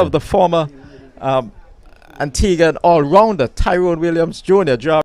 of the former Antiguan all-rounder Tyrone Williams Jr.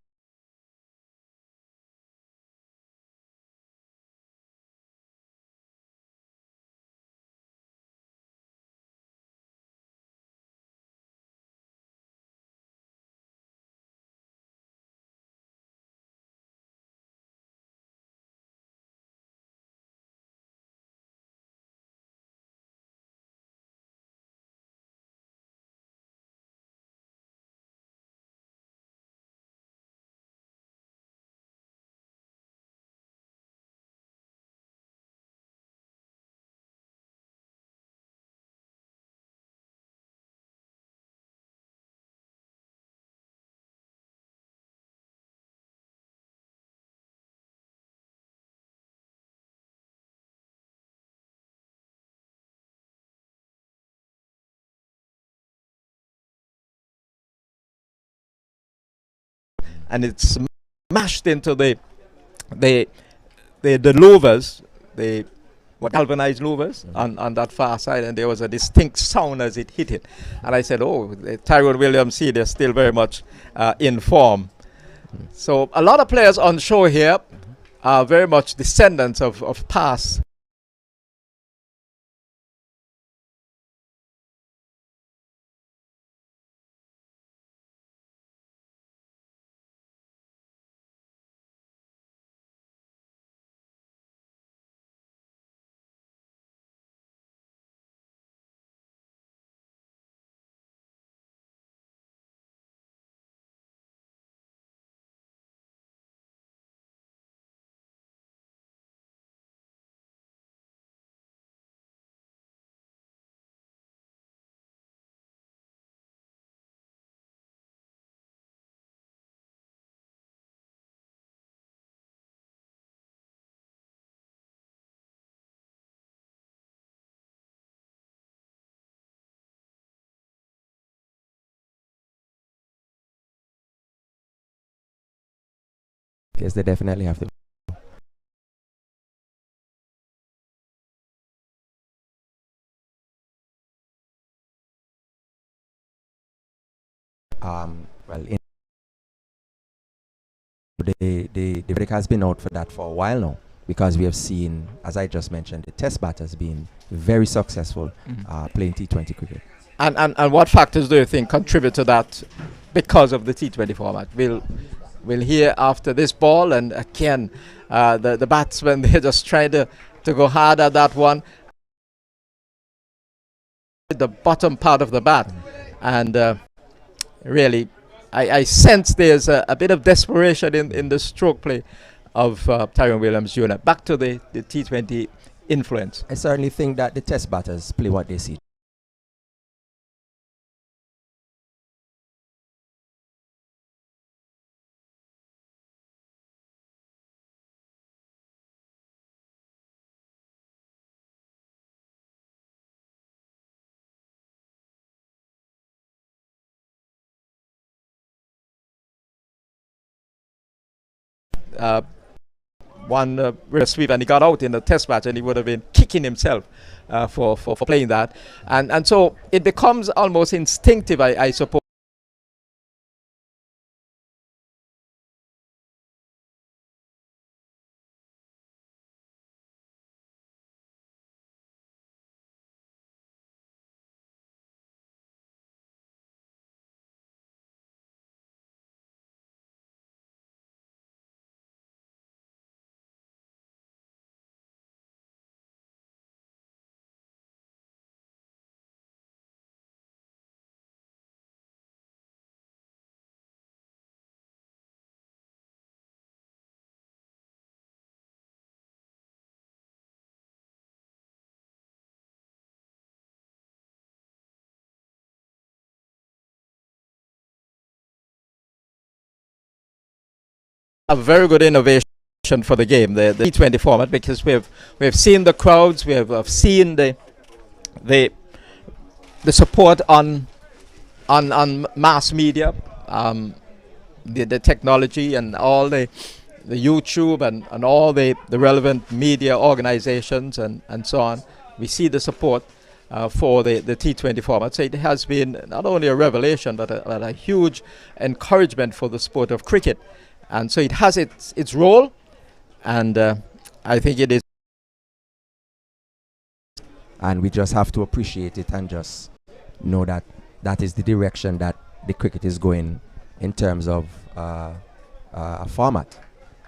And it's smashed into the louvers, the galvanized louvers on that far side, and there was a distinct sound as it hit it. And I said, oh, Tyrone Williams, see, they're still very much in form. So a lot of players on show here are very much descendants of past. Yes, they definitely have to. Well, the break has been out for that for a while now, because we have seen, as I just mentioned, the test batters being very successful playing T20 cricket. And what factors do you think contribute to that because of the T20 format? We'll hear after this ball, and again, the batsmen, they're just trying to go hard at that one. The bottom part of the bat. And really, I sense there's a bit of desperation in the stroke play of Tyrone Williams Jr. Back to the T20 influence. I certainly think that the test batters play what they see. One sweep, and he got out in the test match, and he would have been kicking himself for playing that. And so it becomes almost instinctive, I suppose. A very good innovation for the game, the T20 format, because we have seen the crowds, we have seen the support on mass media, the technology, and all the YouTube and all the relevant media organizations and so on. We see the support, for the T20 format. So it has been not only a revelation, but a huge encouragement for the sport of cricket. And so it has its role, and I think it is. And we just have to appreciate it and just know that that is the direction that the cricket is going in terms of a format,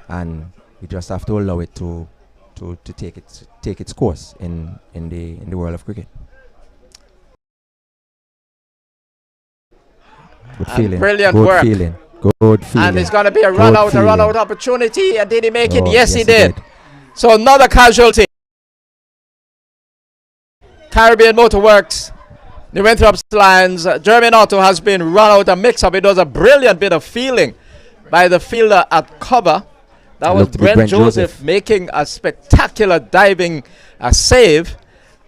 and we just have to allow it to take its course in the world of cricket. Good feeling. Brilliant good work. Feeling. Good feeling. And it's going to be a run out opportunity. And did he make it? Yes, he did. So another casualty. Caribbean Motor Works, the Winthrop's Lions. Jeremy Otto has been run out a mix-up. It was a brilliant bit of fielding by the fielder at cover. That was Brent Joseph making a spectacular diving save,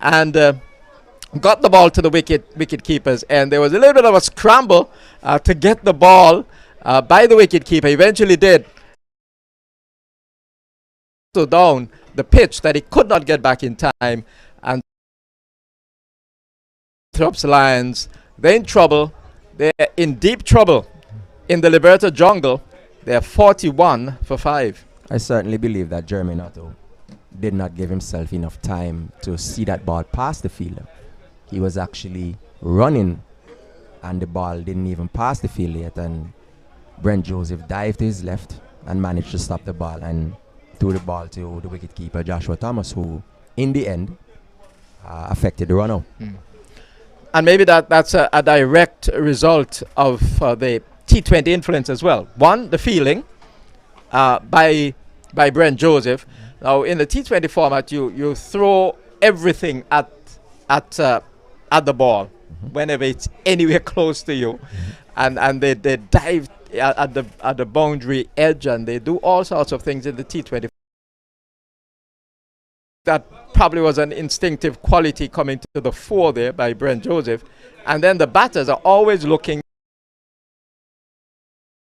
and got the ball to the wicket keepers. And there was a little bit of a scramble to get the ball by the wicket keeper. Eventually did so down the pitch that he could not get back in time, and Winthrop's Lions, they're in trouble. They're in deep trouble in the Liberta jungle. They're 41 for 5. I certainly believe that Jeremy Otto did not give himself enough time to see that ball past the fielder. He was actually running, and the ball didn't even pass the field yet, and Brent Joseph dived to his left and managed to stop the ball and threw the ball to the wicketkeeper Joshua Thomas, who in the end affected the run-out. And maybe that's a direct result of the T20 influence as well. One, the fielding by Brent Joseph. Now in the T20 format, you throw everything at the ball whenever it's anywhere close to you, and they dive at the boundary edge, and they do all sorts of things in the T20. That probably was an instinctive quality coming to the fore there by Brent Joseph. And then the batters are always looking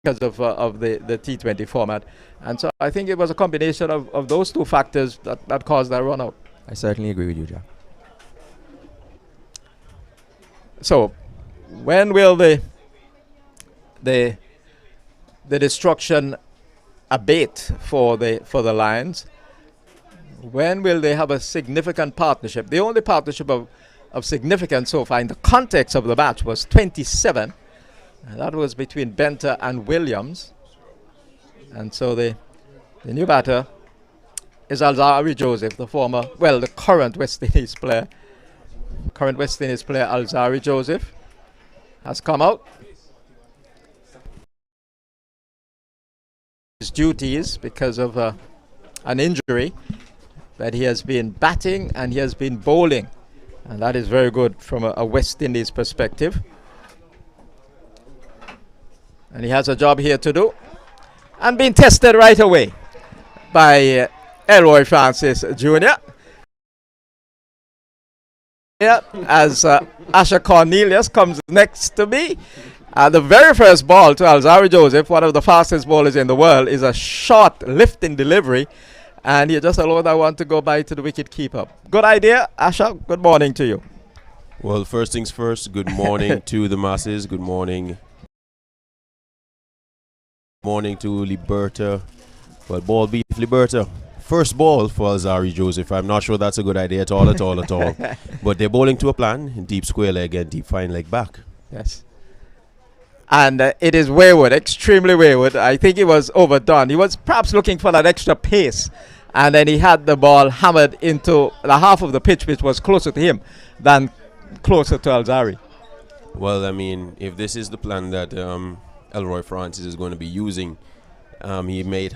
because of the T20 format. And so I think it was a combination of those two factors that caused that run out. I certainly agree with you, Jack. So when will the destruction abate for the Lions? When will they have a significant partnership? The only partnership of significance so far in the context of the match was 27. And that was between Benter and Williams. And so the new batter is Alzari Joseph, the current West Indies player. Current West Indies player Alzari Joseph has come out. His duties because of an injury. That he has been batting and he has been bowling, and that is very good from a West Indies perspective. And he has a job here to do, and being tested right away by Elroy Francis Jr. As Asher Cornelius comes next to me. The very first ball to Alzari Joseph, one of the fastest bowlers in the world, is a short lifting delivery. And he just allowed that one to go by to the wicket keeper. Good idea, Asha. Good morning to you. Well, first things first, good morning to the masses. Good morning. Morning to Liberta. Well, ball beef Liberta. First ball for Alzari Joseph. I'm not sure that's a good idea at all. But they're bowling to a plan. Deep square leg and deep fine leg back. Yes. And it is wayward, extremely wayward. I think it was overdone. He was perhaps looking for that extra pace. And then he had the ball hammered into the half of the pitch, which was closer to him than closer to Alzari. Well, I mean, if this is the plan that Elroy Francis is going to be using, he may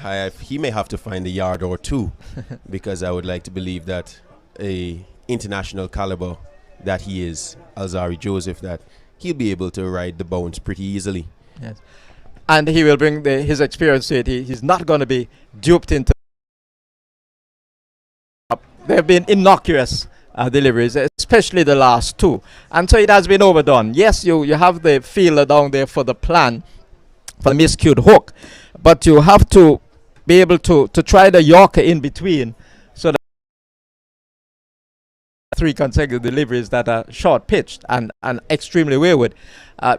have to find a yard or two, because I would like to believe that a international caliber that he is, Alzari Joseph, that he'll be able to ride the bounce pretty easily. Yes. And he will bring his experience to it. He's not going to be duped into. There have been innocuous deliveries, especially the last two. And so it has been overdone. Yes, you have the fielder down there for the plan, for the miscued hook. But you have to be able to try the Yorker in between, so that 3 consecutive deliveries that are short pitched and extremely wayward,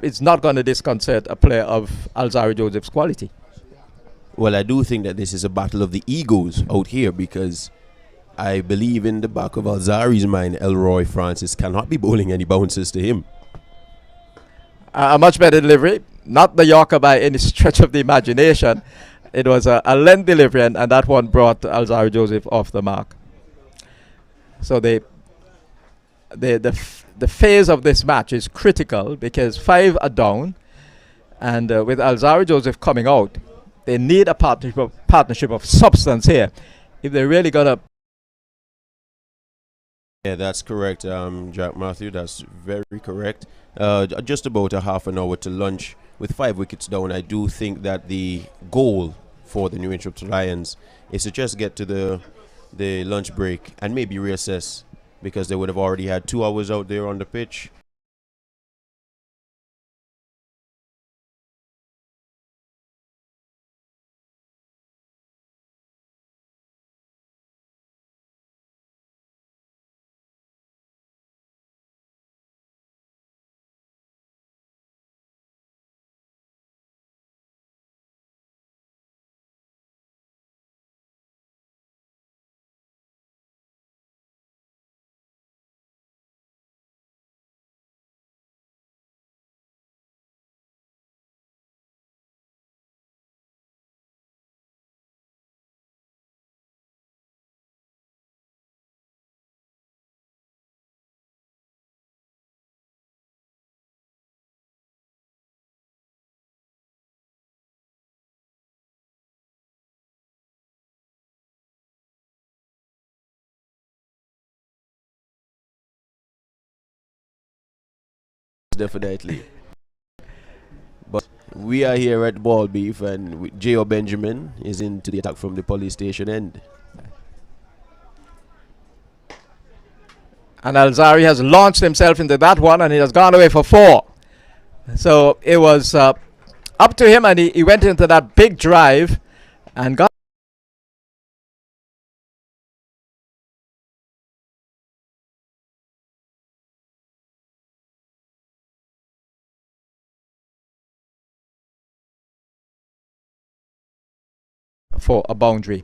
it's not going to disconcert a player of Alzarri Joseph's quality. Well, I do think that this is a battle of the egos out here, because I believe in the back of Alzarri's mind, Elroy Francis cannot be bowling any bounces to him. A much better delivery, not the Yorker by any stretch of the imagination. It was a length delivery, and that one brought Alzarri Joseph off the mark. So the phase of this match is critical, because 5 are down, and with Alzarri Joseph coming out, they need a partnership of substance here if they're really gonna. Yeah, that's correct, Jack Matthew. That's very correct. Just about a half an hour to lunch with 5 wickets down. I do think that the goal for the New Interrupted Lions is to just get to the lunch break and maybe reassess, because they would have already had 2 hours out there on the pitch. Definitely. But we are here at Ball Beef, and J.O. Benjamin is into the attack from the police station end. And Alzarri has launched himself into that one, and he has gone away for 4. So it was up to him, and he went into that big drive and got for a boundary.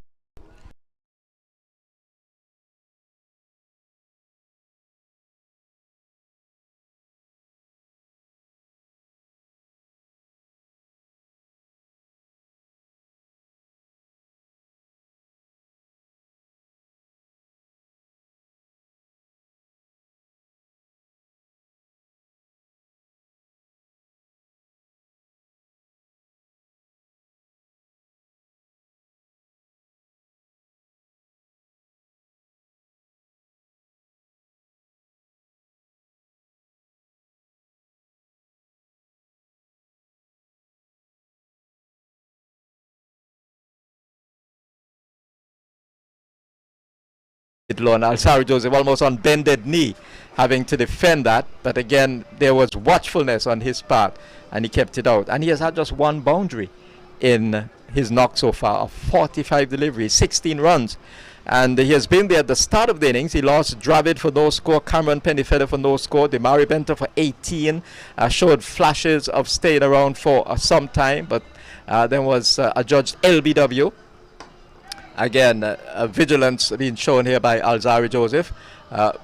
Alzarri Joseph almost on bended knee, having to defend that, but again there was watchfulness on his part, and he kept it out. And he has had just 1 boundary in his knock so far of 45 deliveries, 16 runs, and he has been there at the start of the innings. He lost Dravid for no score, Cameron Pennyfeather for no score, Demari Benter for 18, showed flashes of staying around for some time, but then was adjudged LBW. Again, vigilance being shown here by Alzarri Joseph,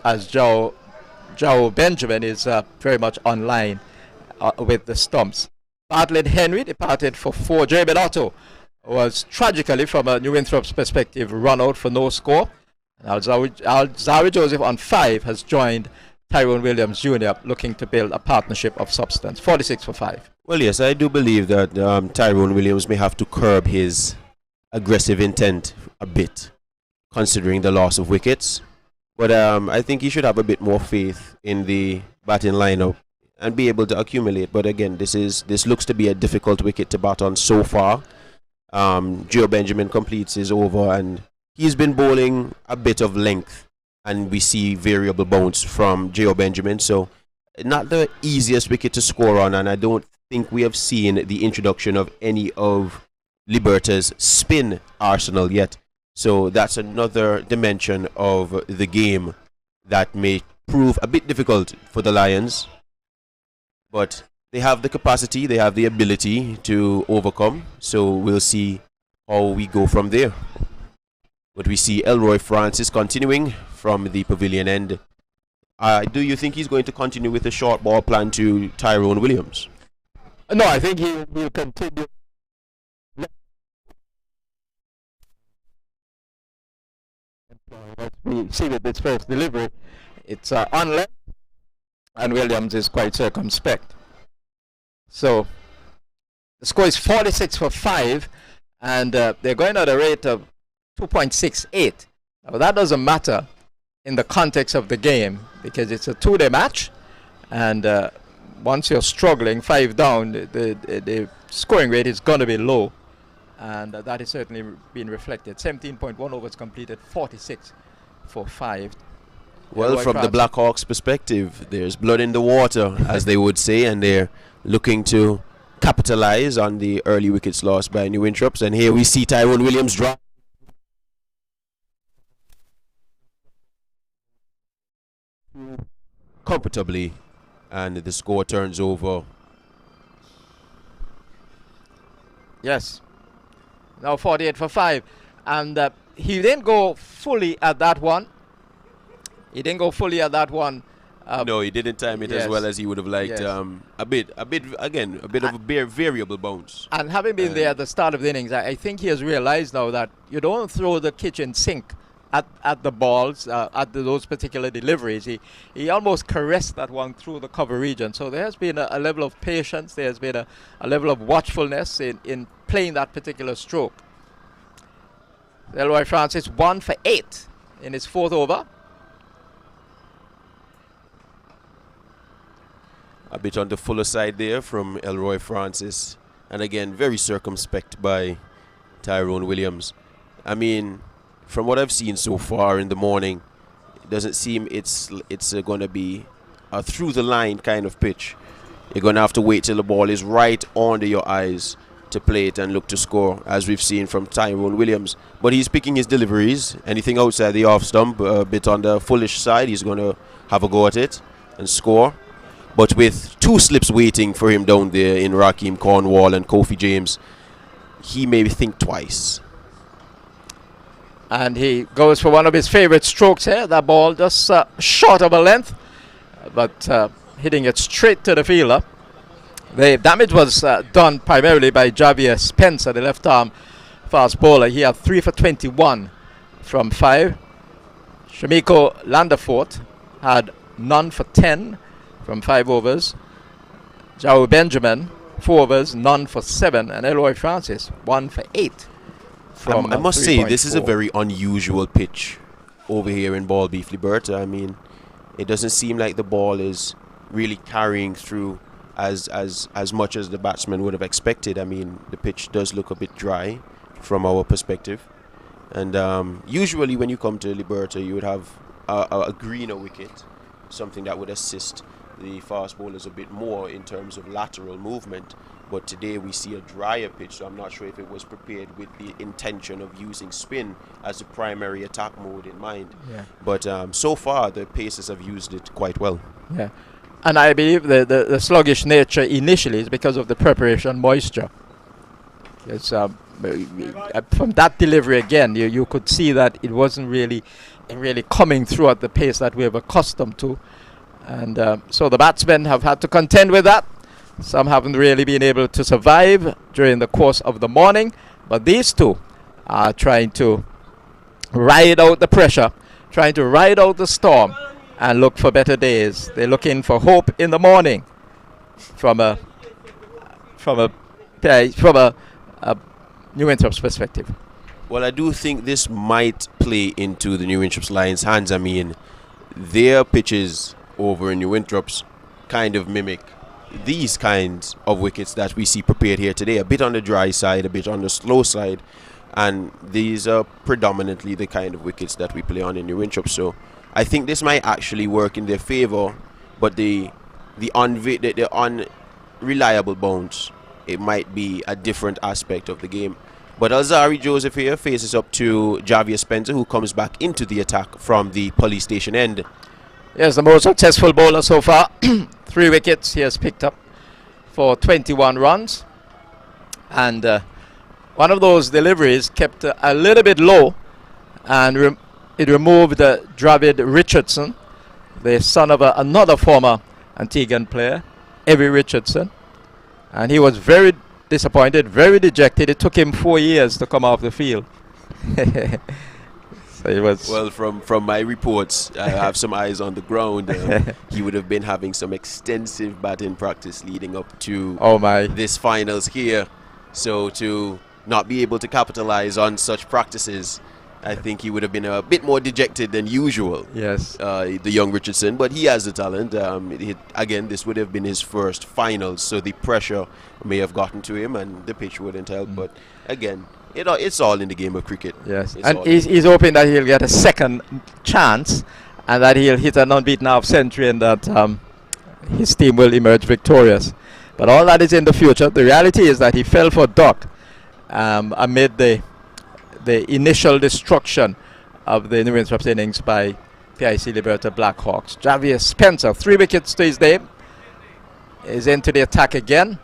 as Joe Benjamin is very much online with the stumps. Bartlett Henry departed for 4. Jeremy Otto was tragically, from a New Winthrop's perspective, run out for no score. Alzarri Joseph on 5 has joined Tyrone Williams Jr., looking to build a partnership of substance. 46 for 5. Well, yes, I do believe that Tyrone Williams may have to curb his aggressive intent a bit, considering the loss of wickets. But I think he should have a bit more faith in the batting lineup and be able to accumulate. But again, this looks to be a difficult wicket to bat on so far. Gio Benjamin completes his over, and he's been bowling a bit of length, and we see variable bounce from Gio Benjamin. So not the easiest wicket to score on, and I don't think we have seen the introduction of any of Liberta's spin arsenal yet. So that's another dimension of the game that may prove a bit difficult for the Lions. But they have the capacity, they have the ability to overcome. So we'll see how we go from there. But we see Elroy Francis continuing from the pavilion end. Do you think he's going to continue with the short ball plan to Tyrone Williams? No, I think he will continue. As we see with this first delivery, it's unless, and Williams is quite circumspect. So the score is 46 for 5, and they're going at a rate of 2.68. Now that doesn't matter in the context of the game because it's a two-day match, and once you're struggling 5 down, the scoring rate is going to be low, and that is certainly being reflected. 17.1 overs completed, 46 for 5. Well, from the Blackhawks' perspective, there's blood in the water, as they would say, and they're looking to capitalize on the early wickets lost by New Introps. And here we see Tyrone Williams drop comfortably, and the score turns over. Yes. Now 48 for 5. And he didn't go fully at that one. No, he didn't time it as well as he would have liked. Yes. A bit of a variable bounce. And having been there at the start of the innings, I think he has realized now that you don't throw the kitchen sink at the balls, at those particular deliveries. He almost caressed that one through the cover region. So there has been a level of patience, there has been a level of watchfulness in playing that particular stroke. Elroy Francis 1 for 8 in his 4th over. A bit on the fuller side there from Elroy Francis. And again, very circumspect by Tyrone Williams. I mean, from what I've seen so far in the morning, it doesn't seem it's going to be a through-the-line kind of pitch. You're going to have to wait till the ball is right under your eyes to play it and look to score, as we've seen from Tyrone Williams. But he's picking his deliveries. Anything outside the off stump, a bit on the fullish side, he's going to have a go at it and score. But with 2 slips waiting for him down there in Raheem Cornwall and Kofi James, he may think twice. And he goes for one of his favorite strokes here. That ball just short of a length, but hitting it straight to the fielder. The damage was done primarily by Javier Spencer, the left arm fast bowler. He had 3 for 21 from 5. Shamiko Landefort had none for 10 from 5 overs. Jao Benjamin 4 overs, none for 7, and Elroy Francis 1 for 8. I must say, this is a very unusual pitch over here in Ball Beef, Liberta. I mean, it doesn't seem like the ball is really carrying through as much as the batsman would have expected. I mean, the pitch does look a bit dry from our perspective. And usually when you come to Liberta, you would have a greener wicket, something that would assist the fast bowlers a bit more in terms of lateral movement. But today we see a drier pitch, so I'm not sure if it was prepared with the intention of using spin as the primary attack mode in mind. Yeah. But so far the Pacers have used it quite well. Yeah. And I believe the sluggish nature initially is because of the preparation moisture. It's from that delivery again, you could see that it wasn't really coming through at the pace that we're accustomed to. And so the batsmen have had to contend with that. Some haven't really been able to survive during the course of the morning, but these two are trying to ride out the pressure, trying to ride out the storm and look for better days. They're looking for hope in the morning from a New Introps perspective. Well, I do think this might play into the New Introps Lions' hands. I mean, their pitches over in New Introps kind of mimic these kinds of wickets that we see prepared here today, a bit on the dry side, a bit on the slow side, and these are predominantly the kind of wickets that we play on in New Introps. So I think this might actually work in their favor, but the unreliable bounce, it might be a different aspect of the game. But Alzari Joseph here faces up to Javier Spencer, who comes back into the attack from the police station end. Yes, the most successful bowler so far. 3 wickets he has picked up for 21 runs. And one of those deliveries kept a little bit low, and it removed Dravid Richardson, the son of another former Antiguan player, Evie Richardson. And he was very disappointed, very dejected. It took him 4 years to come off the field. So it was well, from my reports, I have some eyes on the ground. He would have been having some extensive batting practice leading up to this finals here. So to not be able to capitalize on such practices, I think he would have been a bit more dejected than usual. Yes. The young Richardson, but he has the talent. Again, this would have been his first finals, so the pressure may have gotten to him, and the pitch wouldn't help. But again, it's all in the game of cricket. Yes, and he's hoping that he'll get a second chance, and that he'll hit an unbeaten half century, and that his team will emerge victorious. But all that is in the future. The reality is that he fell for duck amid the initial destruction of the New Winthrop innings by PIC Liberta Blackhawks. Javier Spencer, 3 wickets to his name, is into the attack again,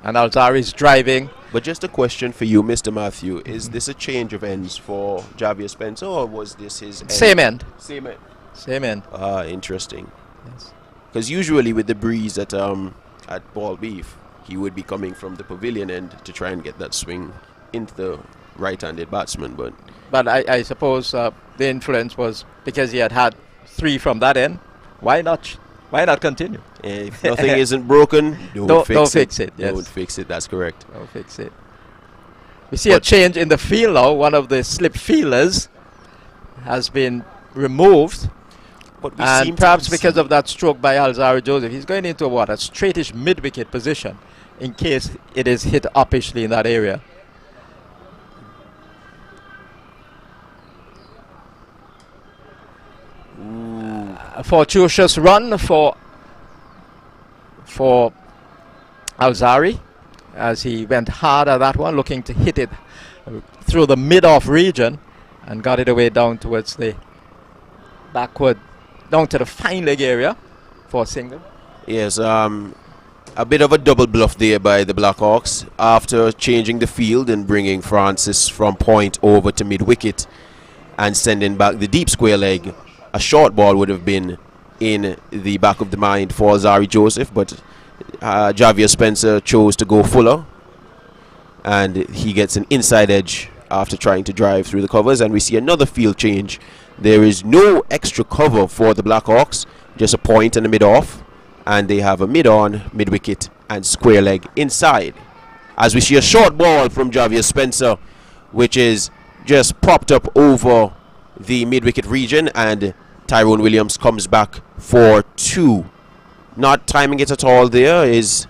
and Alzari's driving. But just a question for you, Mr. Matthew. Is this a change of ends for Javier Spencer, or was this his end? Same end. Same end. Same end. Interesting. Yes. Because usually with the breeze at Ball Beef, he would be coming from the pavilion end to try and get that swing into the right-handed batsman. But I suppose the influence was because he had 3 from that end. Why not continue? If nothing isn't broken, don't fix it. Yes. Don't fix it. That's correct. Don't fix it. We see a change in the field now. One of the slip fielders has been removed. And perhaps because of that stroke by Alzari Joseph, he's going into a straightish mid-wicket position in case it is hit uppishly in that area. A fortuitous run for Alzari as he went hard at that one, looking to hit it through the mid-off region, and got it away down towards the backward, down to the fine leg area for a single. Yes, a bit of a double bluff there by the Blackhawks after changing the field and bringing Francis from point over to mid-wicket and sending back the deep square leg. A short ball would have been in the back of the mind for Alzari Joseph, but Javier Spencer chose to go fuller, and he gets an inside edge after trying to drive through the covers. And we see another field change. There is no extra cover for the Blackhawks, just a point and a mid-off, and they have a mid-on, mid-wicket and square leg inside. As we see a short ball from Javier Spencer, which is just popped up over the mid-wicket region, and Tyrone Williams comes back for 2. Not timing it at all there is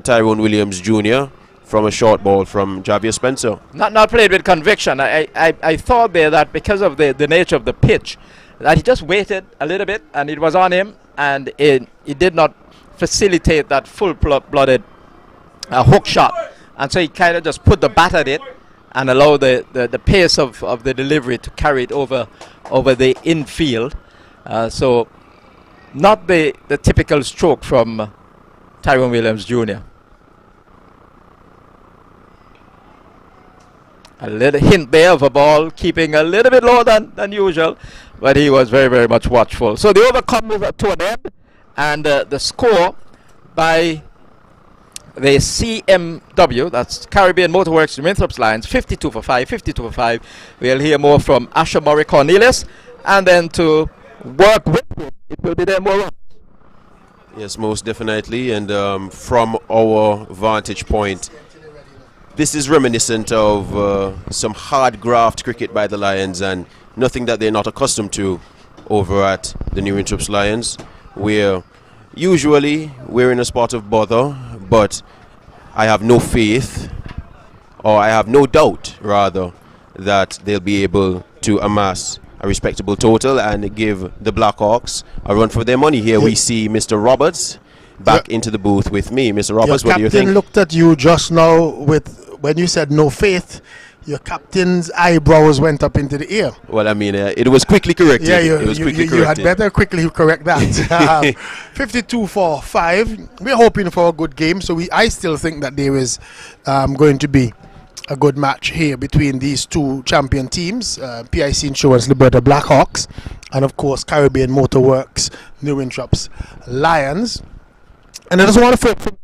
Tyrone Williams Jr. from a short ball from Javier Spencer. Not played with conviction. I thought there that because of the nature of the pitch, that he just waited a little bit and it was on him, and it did not facilitate that full-blooded hook shot. And so he kind of just put the bat at it and allowed the pace of the delivery to carry it over the infield. So not the typical stroke from Tyrone Williams Jr. A little hint there of a ball keeping a little bit lower than usual, but he was very, very much watchful. So the over comes to an end, and the score by the CMW, that's Caribbean Motorworks Winthrop's Lions, 52 for 5. We'll hear more from Asher Murray Cornelius, and then to work with him, it will be there more. Yes, most definitely, and from our vantage point, this is reminiscent of some hard graft cricket by the Lions, and nothing that they're not accustomed to over at the New Winthrop Lions, where usually we're in a spot of bother, but I have no faith, or I have no doubt rather, that they'll be able to amass a respectable total and give the Blackhawks a run for their money. Here we see Mr. Roberts back into the booth with me. Mr. Roberts, what do you think? Captain looked at you just now with when you said no faith. your captain's eyebrows went up into the air. Well, I mean, it was quickly corrected. Yeah, you had better quickly correct that. 52-5. We're hoping for a good game, so I still think that there is going to be a good match here between these two champion teams, PIC Insurance Liberta Blackhawks, and of course Caribbean Motor Works New Wintrops Lions. And I just want to focus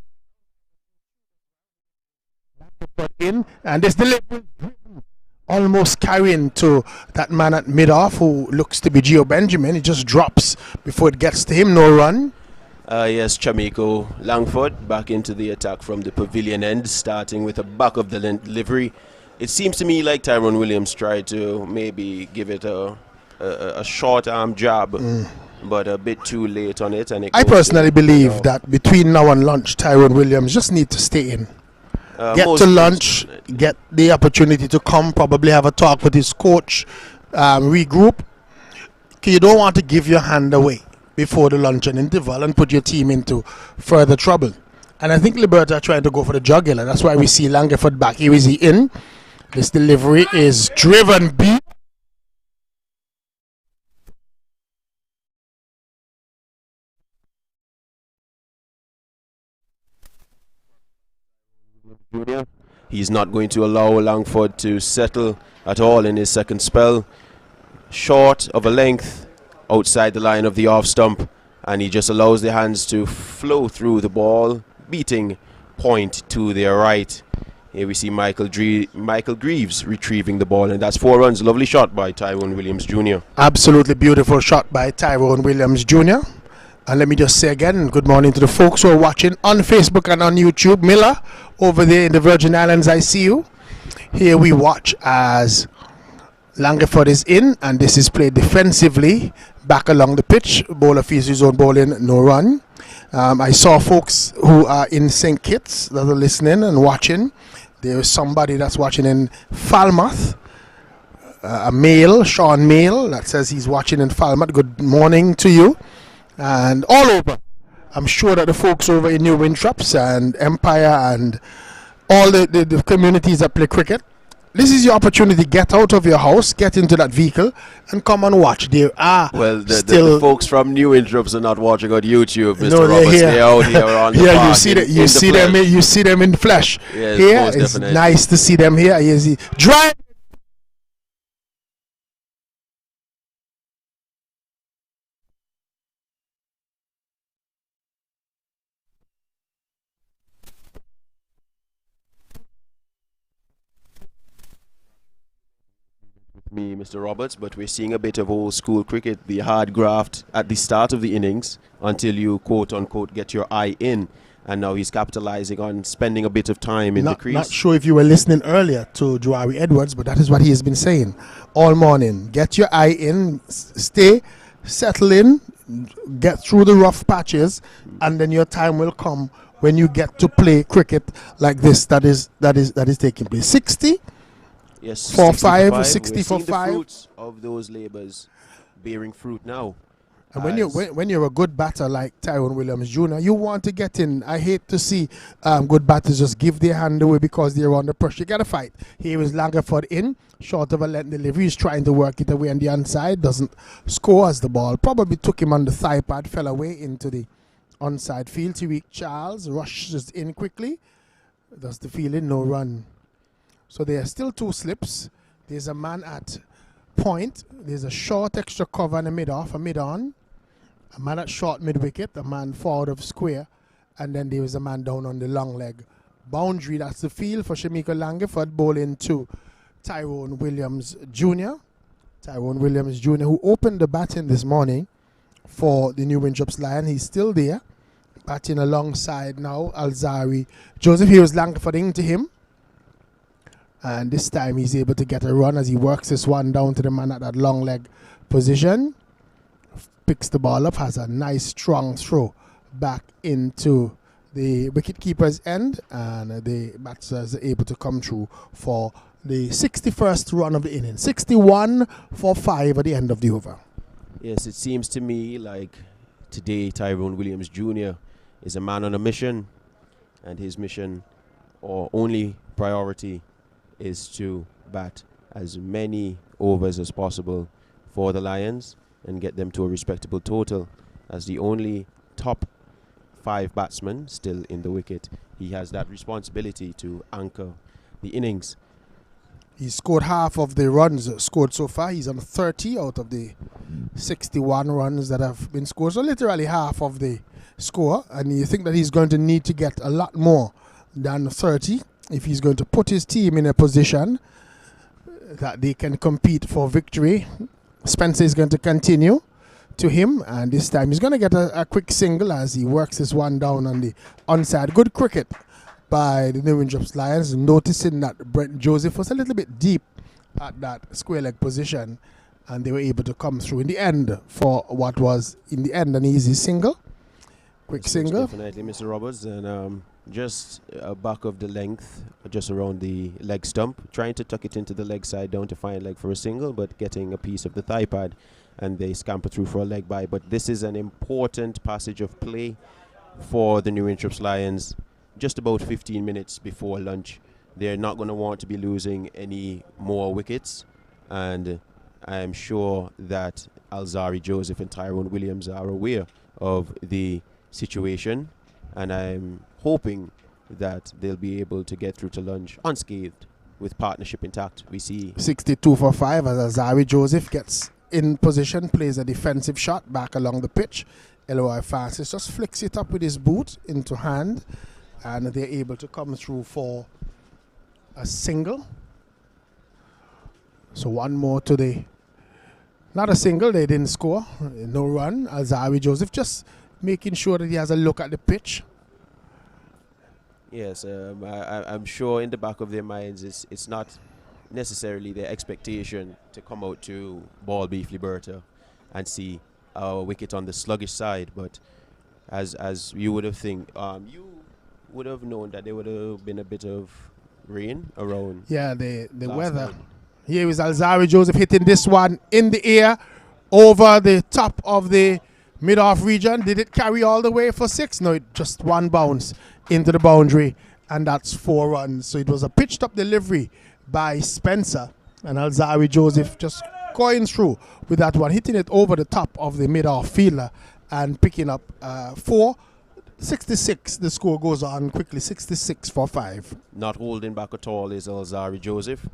in, and this delivery almost carrying to that man at mid-off who looks to be Gio Benjamin. It just drops before it gets to him. No run. Yes, Chamiko Langford back into the attack from the pavilion end, starting with a back of the delivery. It seems to me like Tyrone Williams tried to maybe give it a short arm jab, but a bit too late on it. And I personally believe that between now and lunch, Tyrone Williams just needs to stay in. Get to lunch, get the opportunity to come, probably have a talk with his coach, regroup. You don't want to give your hand away before the luncheon interval and put your team into further trouble. And I think Liberta are trying to go for the jugular. That's why we see Langford back. Here is he in. This delivery is driven B. He's not going to allow Langford to settle at all in his second spell. Short of a length outside the line of the off stump, and he just allows the hands to flow through the ball, beating point to their right. Here we see Michael Greaves retrieving the ball, and that's 4 runs. Lovely shot by Tyrone Williams Jr. Absolutely beautiful shot by Tyrone Williams Jr. And let me just say again, good morning to the folks who are watching on Facebook and on YouTube. Miller, over there in the Virgin Islands, I see you. Here we watch as Langford is in, and this is played defensively back along the pitch. Bowler feeds his own ball in, no run. I saw folks who are in St. Kitts that are listening and watching. There is somebody that's watching in Falmouth, a male, Sean Mail, that says he's watching in Falmouth. Good morning to you. And all over, I'm sure that the folks over in New Wintrops and Empire and all the communities that play cricket, this is your opportunity. Get out of your house, get into that vehicle, and come and watch. There are the folks from New Wintrops are not watching on YouTube. Mr. No, Roberts, they're out here on the park. You see them in flesh. Yes, here it's nice to see them here. Here's the drive. Me, Mr. Roberts, but we're seeing a bit of old school cricket, the hard graft at the start of the innings until you quote unquote get your eye in, and now he's capitalizing on spending a bit of time in the crease. Not sure if you were listening earlier to Joari Edwards, but that is what he has been saying all morning. Get your eye in, stay, settle in, get through the rough patches, and then your time will come when you get to play cricket like this that is taking place. 60. Yes, 4-5, 60 We're for seeing 5. the fruits of those labors bearing fruit now. And when you're a good batter like Tyrone Williams Jr., you want to get in. I hate to see good batters just give their hand away because they're under pressure. You got to fight. Here is Langford in, short of a length delivery. He's trying to work it away on the onside. Doesn't score as the ball. Probably took him on the thigh pad, fell away into the onside field. Tariq Charles rushes in quickly. Does the fielding, no run. So there are still 2 slips. There's a man at point. There's a short extra cover in the mid-off, a mid-on. A man at short mid-wicket, a man forward of square. And then there was a man down on the long leg boundary. That's the field for Shamiko Langford, bowling to Tyrone Williams Jr. Tyrone Williams Jr., who opened the batting this morning for the New Wintrops Lions. He's still there, batting alongside now Alzari Joseph. Here was Langford into him. And this time he's able to get a run as he works this one down to the man at that long leg position. Picks the ball up, has a nice strong throw back into the wicketkeeper's end. And the batsers are able to come through for the 61st run of the inning. 61 for 5 at the end of the over. Yes, it seems to me like today Tyrone Williams Jr. is a man on a mission. And his mission or only priority is to bat as many overs as possible for the Lions and get them to a respectable total. As the only top 5 batsmen still in the wicket, he has that responsibility to anchor the innings. He scored half of the runs scored so far. He's on 30 out of the 61 runs that have been scored. So literally half of the score. And you think that he's going to need to get a lot more than 30 if he's going to put his team in a position that they can compete for victory. Spencer is going to continue to him, and this time he's going to get a quick single as he works his one down on the onside. Good cricket by the New England Lions, noticing that Brent Joseph was a little bit deep at that square leg position, and they were able to come through in the end for what was in the end an easy single. Quick single. Definitely, Mr. Roberts, and just back of the length, just around the leg stump, trying to tuck it into the leg side down to find leg for a single, but getting a piece of the thigh pad, and they scamper through for a leg by. But this is an important passage of play for the New England Lions. Just about 15 minutes before lunch, they're not going to want to be losing any more wickets, and I'm sure that Alzarri Joseph and Tyrone Williams are aware of the situation, and I'm hoping that they'll be able to get through to lunch unscathed with partnership intact. We see 62 for 5 as Alzarri Joseph gets in position, plays a defensive shot back along the pitch. Elroy Francis just flicks it up with his boot into hand, and they're able to come through for a single. So one more today. Not a single, they didn't score. No run. Alzarri Joseph just making sure that he has a look at the pitch. Yes, I'm sure in the back of their minds it's not necessarily their expectation to come out to ball beef Liberta and see a wicket on the sluggish side, but as you would have you would have known that there would have been a bit of rain around. Yeah, the weather. Night. Here is Alzarri Joseph hitting this one in the air over the top of the mid-off region. Did it carry all the way for 6? No, it just one bounce into the boundary, and that's 4 runs. So it was a pitched up delivery by Spencer, and Alzarri Joseph just going through with that one, hitting it over the top of the mid-off fielder and picking up 4. 66, the score goes on quickly, 66 for 5. Not holding back at all is Alzarri Joseph.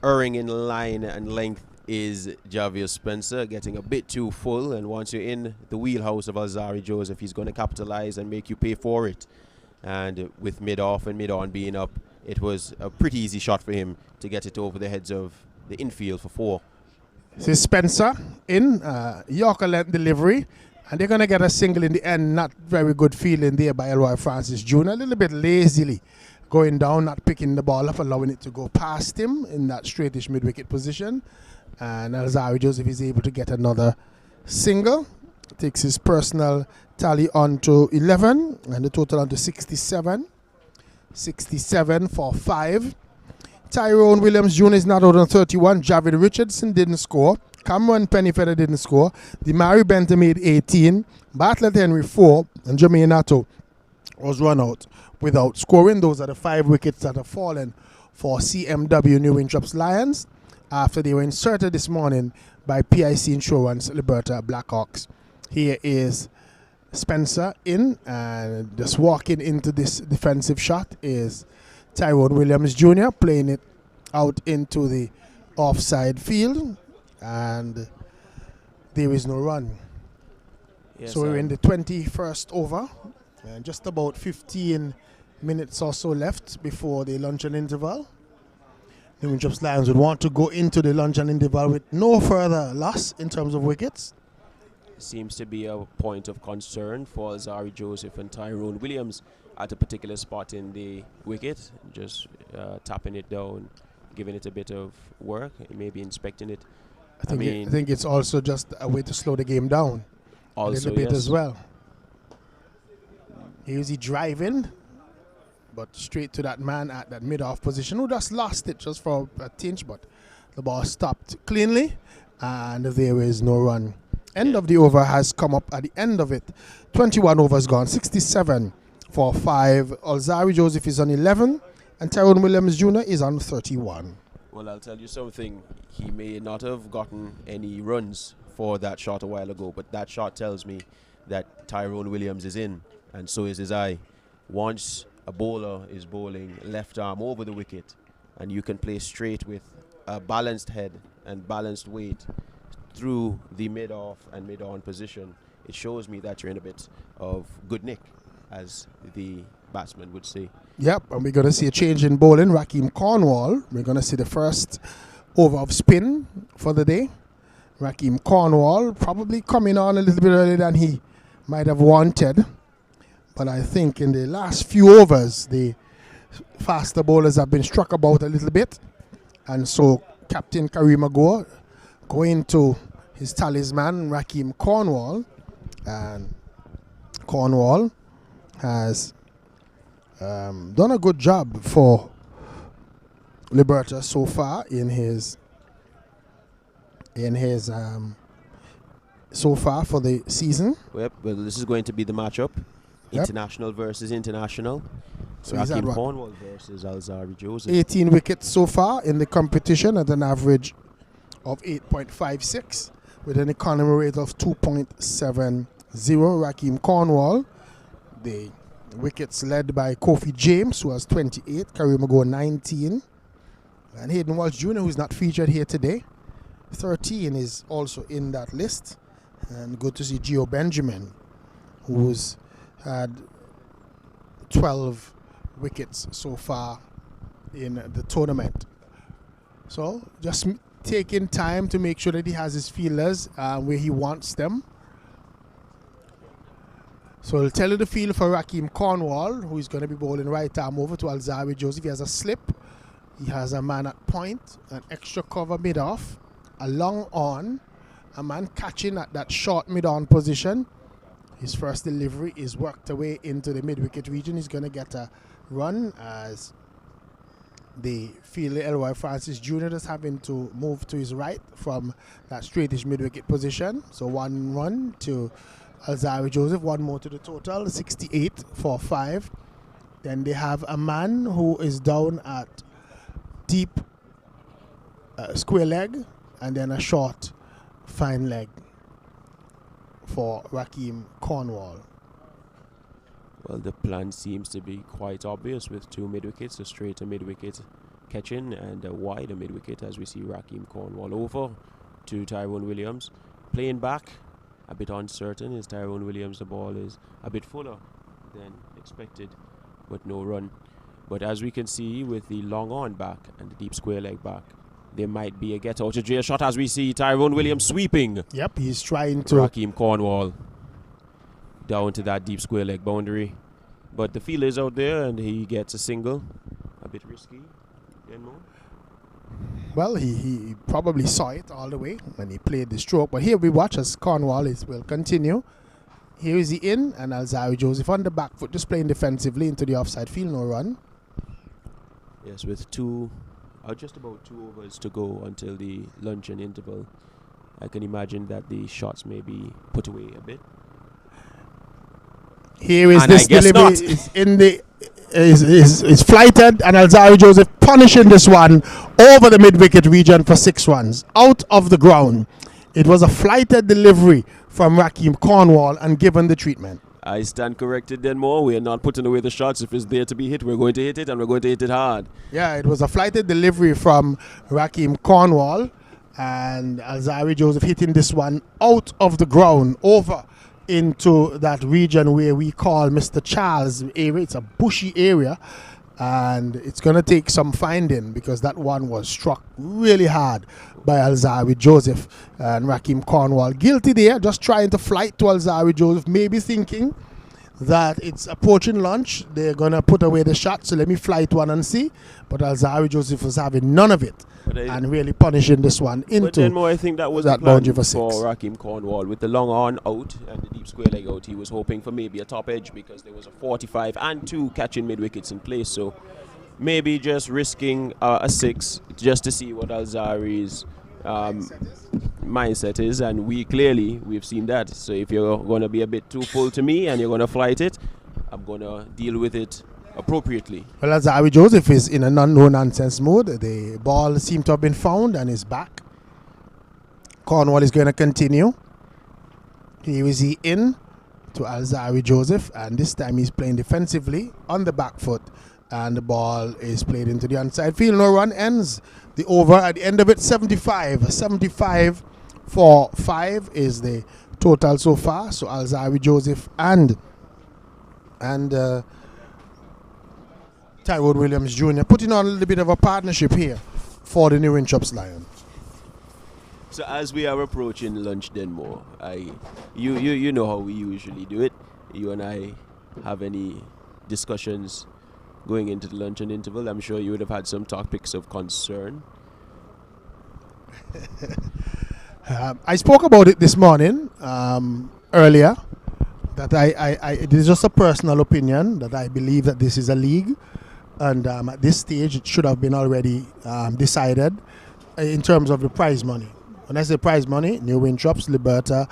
Erring in line and length is Javier Spencer, getting a bit too full, and once you're in the wheelhouse of Alzarri Joseph, he's going to capitalize and make you pay for it. And with mid-off and mid-on being up, it was a pretty easy shot for him to get it over the heads of the infield for 4. This is Spencer in Yorker length delivery, and they're going to get a single in the end. Not very good feeling there by Elroy Francis Jr. A little bit lazily going down, not picking the ball up, allowing it to go past him in that straightish mid-wicket position. And Alzarri Joseph is able to get another single. Takes his personal tally on to 11 and the total on to 67. 67 for 5. Tyrone Williams Jr. is not out on 31. Javid Richardson didn't score. Cameron Pennyfeather didn't score. Demari Benter made 18. Bartlett Henry 4. And Jermaine Nato was run out without scoring. Those are the 5 wickets that have fallen for CMW New England Lions after they were inserted this morning by PIC Insurance Liberta Blackhawks. Here is Spencer in, and just walking into this defensive shot is Tyrone Williams Jr. playing it out into the offside field, and there is no run. Yes, So we're in the 21st over, and just about 15 minutes or so left before the luncheon interval. New England Lions would want to go into the luncheon interval with no further loss in terms of wickets. Seems to be a point of concern for Alzarri Joseph and Tyrone Williams at a particular spot in the wicket, just tapping it down, giving it a bit of work, maybe inspecting it. I think it's also just a way to slow the game down a little bit as well. Here's he driving, but straight to that man at that mid-off position who just lost it just for a tinge, but the ball stopped cleanly, and there is no run. End of the over has come up at the end of it. 21 overs gone, 67 for 5. Alzarri Joseph is on 11. and Tyrone Williams Jr. is on 31. Well, I'll tell you something. He may not have gotten any runs for that shot a while ago, but that shot tells me that Tyrone Williams is in, and so is his eye. Once a bowler is bowling left arm over the wicket, and you can play straight with a balanced head and balanced weight through the mid-off and mid-on position, it shows me that you're in a bit of good nick, as the batsman would say. Yep, and we're going to see a change in bowling. Raheem Cornwall, we're going to see the first over of spin for the day. Raheem Cornwall probably coming on a little bit earlier than he might have wanted. But I think in the last few overs, the faster bowlers have been struck about a little bit. And so Captain Kareem Agor going to his talisman, Raheem Cornwall. And Cornwall has done a good job for Liberta so far in his so far for the season. Yep, well, this is going to be the matchup. Yep. International versus international. So he's at Raheem what? Cornwall versus Alzari Joseph. 18 wickets so far in the competition at an average of 8.56 with an economy rate of 2.70. Raheem Cornwall, the wickets led by Kofi James, who has 28, Kareem Agor 19, and Hayden Walsh Jr., who's not featured here today, 13 is also in that list. And good to see Gio Benjamin, who's had 12 wickets so far in the tournament. So just taking time to make sure that he has his fielders where he wants them. So I'll tell you the field for Raheem Cornwall, who is going to be bowling right arm over to Alzari Joseph. He has a slip. He has a man at point, an extra cover mid-off, a long on, a man catching at that short mid-on position. His first delivery is worked away into the mid-wicket region. He's going to get a run as the fielder, Elroy Francis Jr., is having to move to his right from that straightish mid-wicket position. So 1 run to Alzari Joseph, 1 more to the total, 68 for 5. Then they have a man who is down at deep square leg, and then a short fine leg for Raheem Cornwall. Well, the plan seems to be quite obvious with 2 mid-wickets, a straighter mid-wicket catching and a wider mid-wicket, as we see Raheem Cornwall over to Tyrone Williams. Playing back, a bit uncertain, is Tyrone Williams. The ball is a bit fuller than expected, but no run. But as we can see with the long on back and the deep square leg back, there might be a get out of jail shot, as we see Tyrone Williams sweeping. Yep, he's trying to Raheem Cornwall down to that deep square leg boundary. But the field is out there and he gets a single. A bit risky. Well, he probably saw it all the way when he played the stroke. But here we watch as Cornwall will continue. Here is he in, and Alzari Joseph on the back foot, just playing defensively into the offside field, no run. Yes, with just about 2 overs to go until the luncheon interval. I can imagine that the shots may be put away a bit. Here is And this I guess delivery not. is in the is flighted, and Alzari Joseph punishing this one over the mid-wicket region for 6 runs out of the ground. It was a flighted delivery from Raheem Cornwall and given the treatment. I stand corrected, Denmore. We are not putting away the shots. If it's there to be hit, we're going to hit it, and we're going to hit it hard. Yeah, it was a flighted delivery from Raheem Cornwall, and Alzari Joseph hitting this one out of the ground over into that region where we call Mr. Charles area. It's a bushy area, and it's going to take some finding because that one was struck really hard by Alzari Joseph. And Raheem Cornwall guilty there, just trying to flight to Alzari Joseph, maybe thinking that it's approaching lunch, they're going to put away the shot, so let me flight one and see. But Alzari Joseph was having none of it and really punishing this one into but Denmore, I think that was that the plan boundary for 6. for Raheem Cornwall. With the long on out and the deep square leg out, he was hoping for maybe a top edge because there was a 45 and 2 catching mid-wickets in place. So maybe just risking a 6 just to see what Alzari's mindset is, and we've seen that. So if you're going to be a bit too full to me and you're going to flight it, I'm going to deal with it appropriately. Well, Alzarri Joseph is in a no-nonsense mood. The ball seemed to have been found and is back. Cornwall is going to continue. Here is he in to Alzarri Joseph, and this time he's playing defensively on the back foot, and the ball is played into the onside field. No run, ends the over. At the end of it, 75 for 5 is the total so far. So Alzarri Joseph and Tyrone Williams Jr. putting on a little bit of a partnership here for the New Winchops Lions. So as we are approaching lunch, Denmore, you know how we usually do it. You and I have any discussions going into the luncheon interval? I'm sure you would have had some topics of concern. I spoke about it this morning, earlier, that it is just a personal opinion that I believe that this is a league, and at this stage it should have been already decided in terms of the prize money. When I say prize money, New Winchops, Liberta,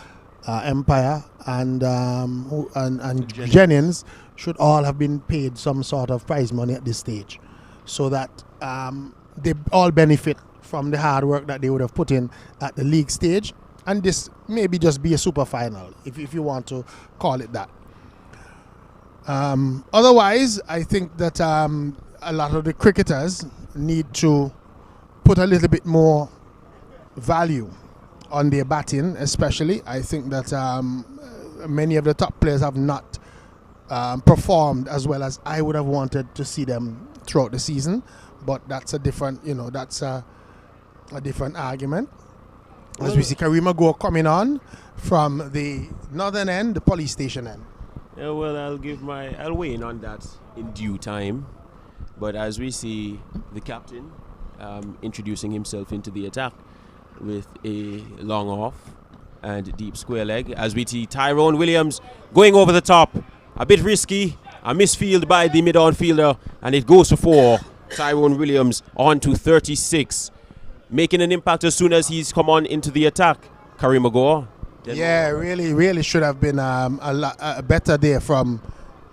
Empire, and Jennings should all have been paid some sort of prize money at this stage, so that they all benefit from the hard work that they would have put in at the league stage, and this maybe just be a super final, if you want to call it that. Otherwise, I think that a lot of the cricketers need to put a little bit more value on their batting, especially. I think that many of the top players have not performed as well as I would have wanted to see them throughout the season, but that's a different, that's a different argument. As we see Karima Go coming on from the northern end, the police station end. Yeah, well, I'll weigh in on that in due time. But as we see the captain introducing himself into the attack with a long off and deep square leg, as we see Tyrone Williams going over the top, a bit risky, a misfield by the mid-on fielder, and it goes for 4. Tyrone Williams on to 36, making an impact as soon as he's come on into the attack. Karim Agor. Yeah, really should have been a better day from,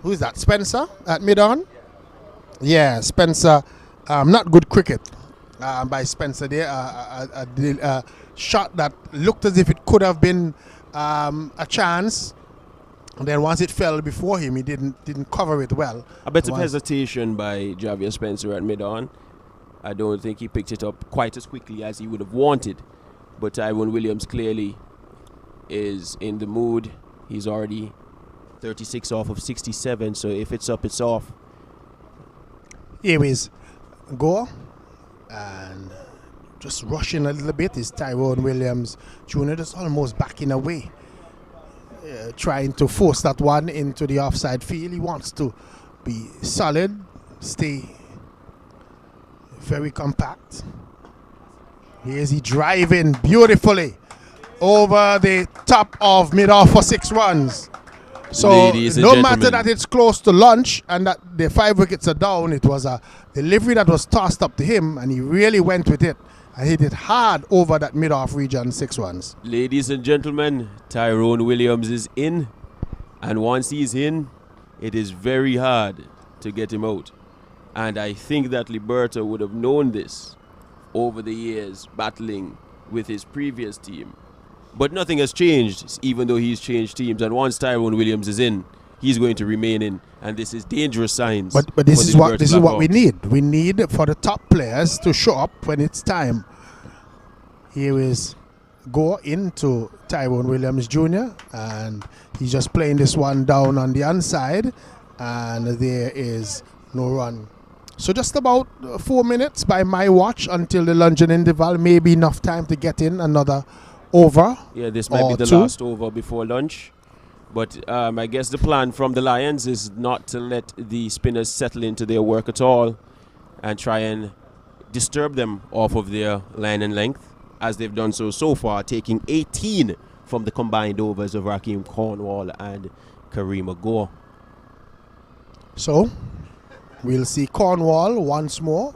who is that, Spencer at mid-on? Yeah, Spencer, not good cricket by Spencer there. A shot that looked as if it could have been a chance, and then once it fell before him, he didn't cover it well. A bit of hesitation by Javier Spencer at mid-on. I don't think he picked it up quite as quickly as he would have wanted, but Tyrone Williams clearly is in the mood. He's already 36 off of 67, so if it's up, it's off. Here is Go, and just rushing a little bit is Tyrone Williams Jr. just almost backing away, trying to force that one into the offside field. He wants to be solid, stay very compact. Here's he driving beautifully over the top of mid-off for 6 runs. So no matter that it's close to lunch and that the 5 wickets are down, it was a delivery that was tossed up to him, and he really went with it and hit it hard over that mid-off region, 6 runs. Ladies and gentlemen, Tyrone Williams is in, and once he's in, it is very hard to get him out. And I think that Liberta would have known this over the years battling with his previous team. But nothing has changed, even though he's changed teams. And once Tyrone Williams is in, he's going to remain in. And this is dangerous signs. But this is what we need. We need for the top players to show up when it's time. Here is Go into Tyrone Williams Jr. And he's just playing this one down on the onside. And there is no run. So just about 4 minutes by my watch until the luncheon interval. Maybe enough time to get in another over. Yeah, this might be the 2. last over before lunch. But I guess the plan from the Lions is not to let the spinners settle into their work at all and try and disturb them off of their line and length, as they've done so far, taking 18 from the combined overs of Raheem Cornwall and Kareem Agor. So we'll see Cornwall once more.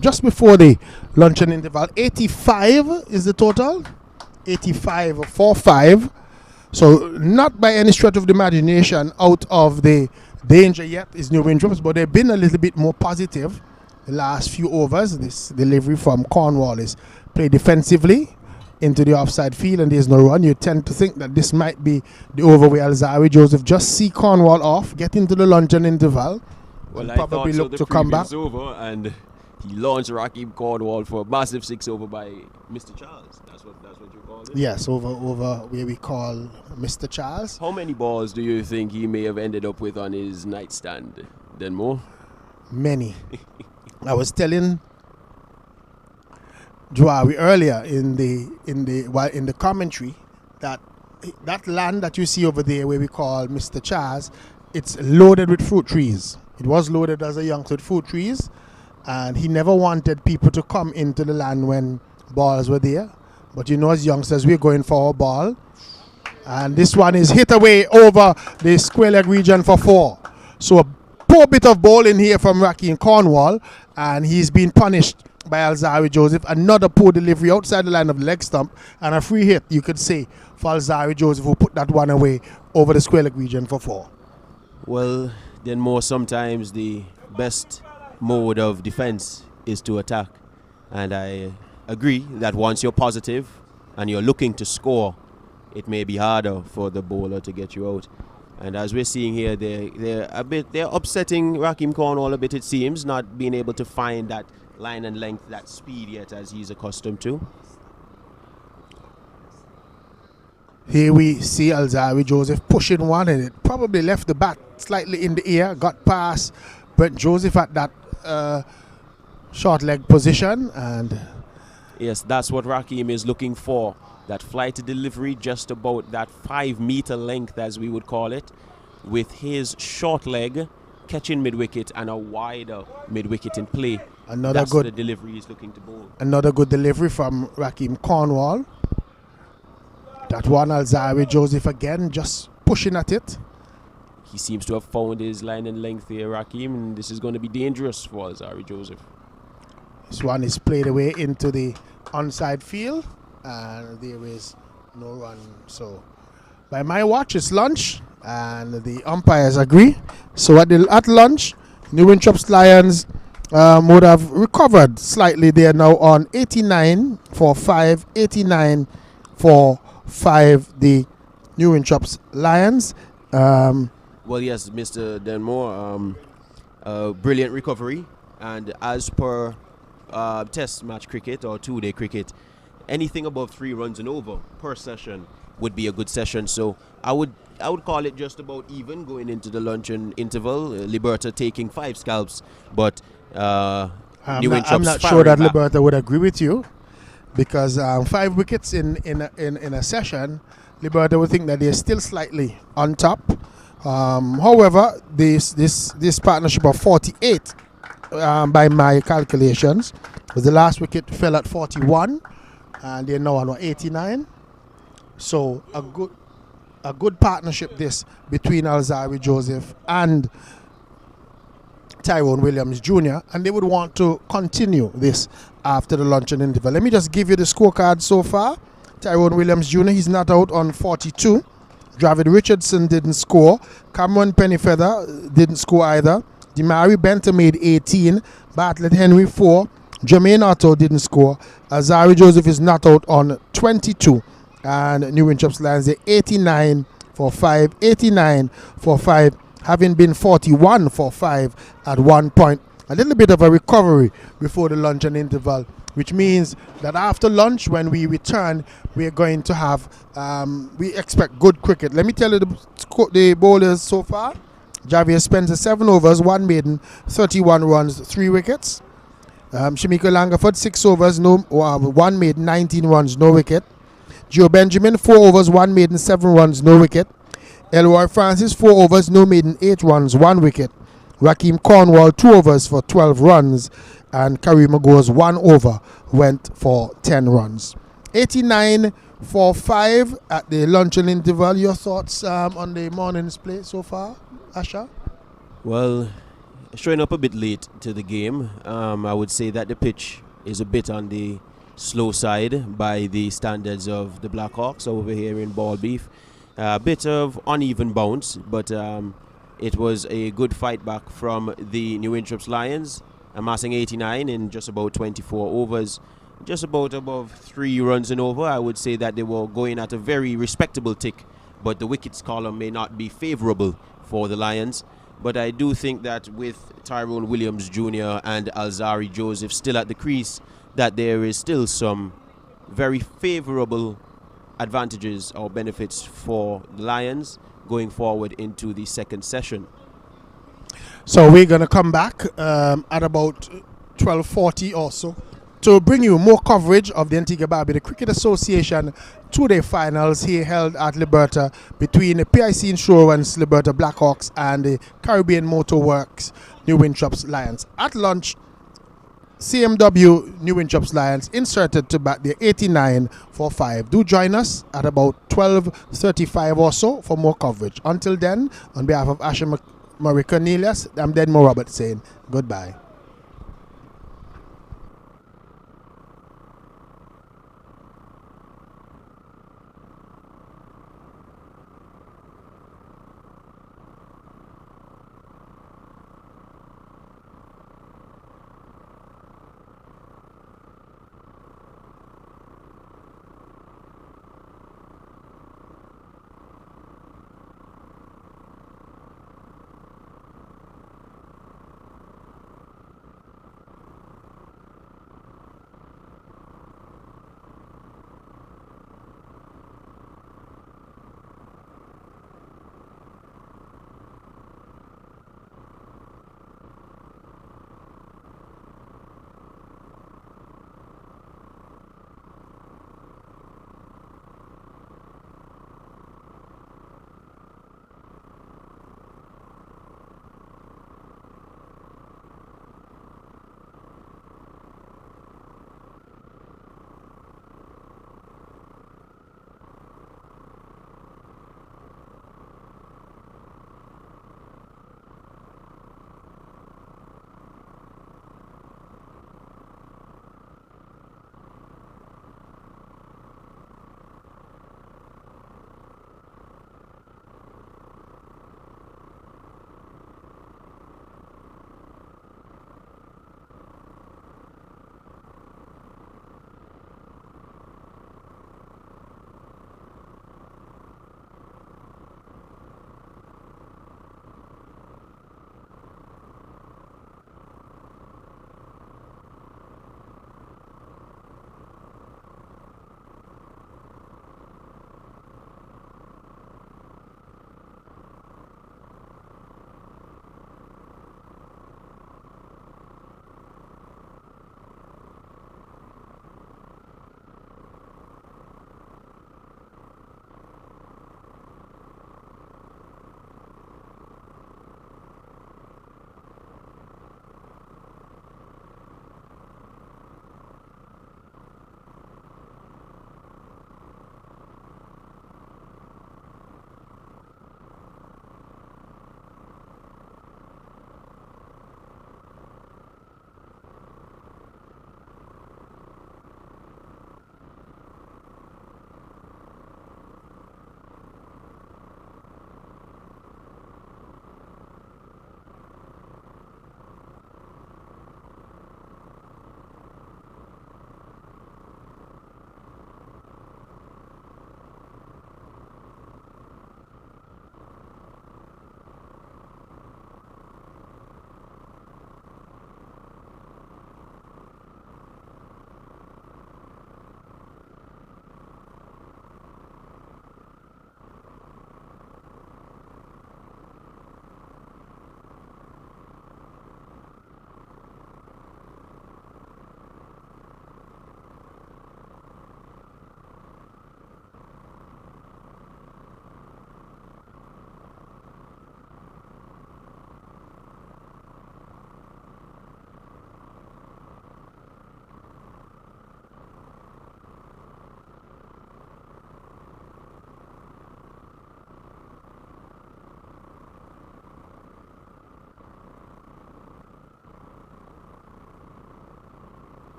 Just before the luncheon interval, 85 is the total. 85 for 5. So not by any stretch of the imagination out of the danger yet is New Windships, but they've been a little bit more positive the last few overs. This delivery from Cornwall is played defensively into the offside field and there's no run. You tend to think that this might be the over where Alzari Joseph just see Cornwall off, get into the luncheon interval, Well, and I probably thought so look the to come back. previous over, and he launched Raheem Cornwall for a massive 6 over by Mr. Charles. That's what you call it. Yes, over where we call Mr. Charles. How many balls do you think he may have ended up with on his nightstand? Then more? Many. I was telling Joawi earlier in the commentary that land that you see over there where we call Mr. Charles, it's loaded with fruit trees. It was loaded as a youngster with fruit trees, and he never wanted people to come into the land when balls were there. But you know, as youngsters, we're going for a ball, and this one is hit away over the square leg region for 4. So a poor bit of ball in here from Raheem Cornwall, and he's been punished by Alzari Joseph. Another poor delivery outside the line of the leg stump, and a free hit, you could say, for Alzari Joseph, who put that one away over the square leg region for 4. Well, then more sometimes the best mode of defense is to attack. And I agree that once you're positive and you're looking to score, it may be harder for the bowler to get you out. And as we're seeing here, they're upsetting Raheem Cornwall a bit, it seems, not being able to find that line and length, that speed yet as he's accustomed to. Here we see Alzari Joseph pushing one, and it probably left the bat slightly in the air, got past Brent Joseph at that short leg position, and yes, that's what Raheem is looking for. That flight to delivery, just about that 5-meter length, as we would call it, with his short leg catching mid-wicket and a wider mid-wicket in play. That's the delivery he's looking to bowl. Another good delivery from Raheem Cornwall. That one, Alzari Joseph again, just pushing at it. He seems to have found his line and length here, Raheem, and this is going to be dangerous for Alzari Joseph. This one is played away into the onside field, and there is no run. So by my watch, it's lunch, and the umpires agree. So at lunch, New Windships Lions would have recovered slightly. They are now on 89 for 5, 89 for 5, the New Windships Lions. Well, yes, Mr. Denmore, brilliant recovery, and as per test match cricket or 2-day cricket, anything above 3 runs and over per session would be a good session. So I would call it just about even going into the luncheon interval. Liberta taking 5 scalps, but I'm not sure that Liberta would agree with you, because 5 wickets in a session, Liberta would think that they're still slightly on top. However, this partnership of 48, by my calculations, was the last wicket fell at 41, and they're now on 89. So a good partnership this between Alzari Joseph and Tyrone Williams Jr., and they would want to continue this after the luncheon interval. Let me just give you the scorecard so far. Tyrone Williams Jr., he's not out on 42. Dravid Richardson didn't score. Cameron Pennyfeather didn't score either. Demari Benter made 18. Bartlett Henry 4. Jermaine Otto didn't score. Alzari Joseph is not out on 22. And New Windships Lions, they're 89 for 5. 89 for 5. Having been 41 for 5 at one point. A little bit of a recovery before the luncheon interval, which means that after lunch, when we return, we're going to have, we expect good cricket. Let me tell you the bowlers so far. Javier Spencer, 7 overs, 1 maiden, 31 runs, 3 wickets. Shemiko Langford, 6 overs, 1 maiden, 19 runs, no wicket. Gio Benjamin, 4 overs, 1 maiden, 7 runs, no wicket. Elroy Francis, 4 overs, no maiden, 8 runs, 1 wicket. Raheem Cornwall, 2 overs for 12 runs. And Kareem Agor's 1 over went for 10 runs. 89 for 5 at the luncheon interval. Your thoughts on the morning's play so far, Asha? Well, showing up a bit late to the game, I would say that the pitch is a bit on the slow side by the standards of the Blackhawks over here in Ball Beef. A bit of uneven bounce, but It was a good fight back from the New Intraps Lions, amassing 89 in just about 24 overs. Just about above 3 runs and over. I would say that they were going at a very respectable tick, but the wickets column may not be favorable for the Lions. But I do think that with Tyrone Williams Jr. and Alzari Joseph still at the crease, that there is still some very favorable advantages or benefits for the Lions going forward into the second session. So we're going to come back at about 12:40 or so to bring you more coverage of the Antigua Barbuda Cricket Association two-day finals here held at Liberta between the PIC Insurance Liberta Blackhawks and the Caribbean Motor Works New Intraps Lions. At lunch, CMW New Intraps Lions inserted to bat their 89 for 5. Do join us at about 12:35 or so for more coverage. Until then, on behalf of Asher Murray Cornelius, I'm Denmo Robert saying goodbye.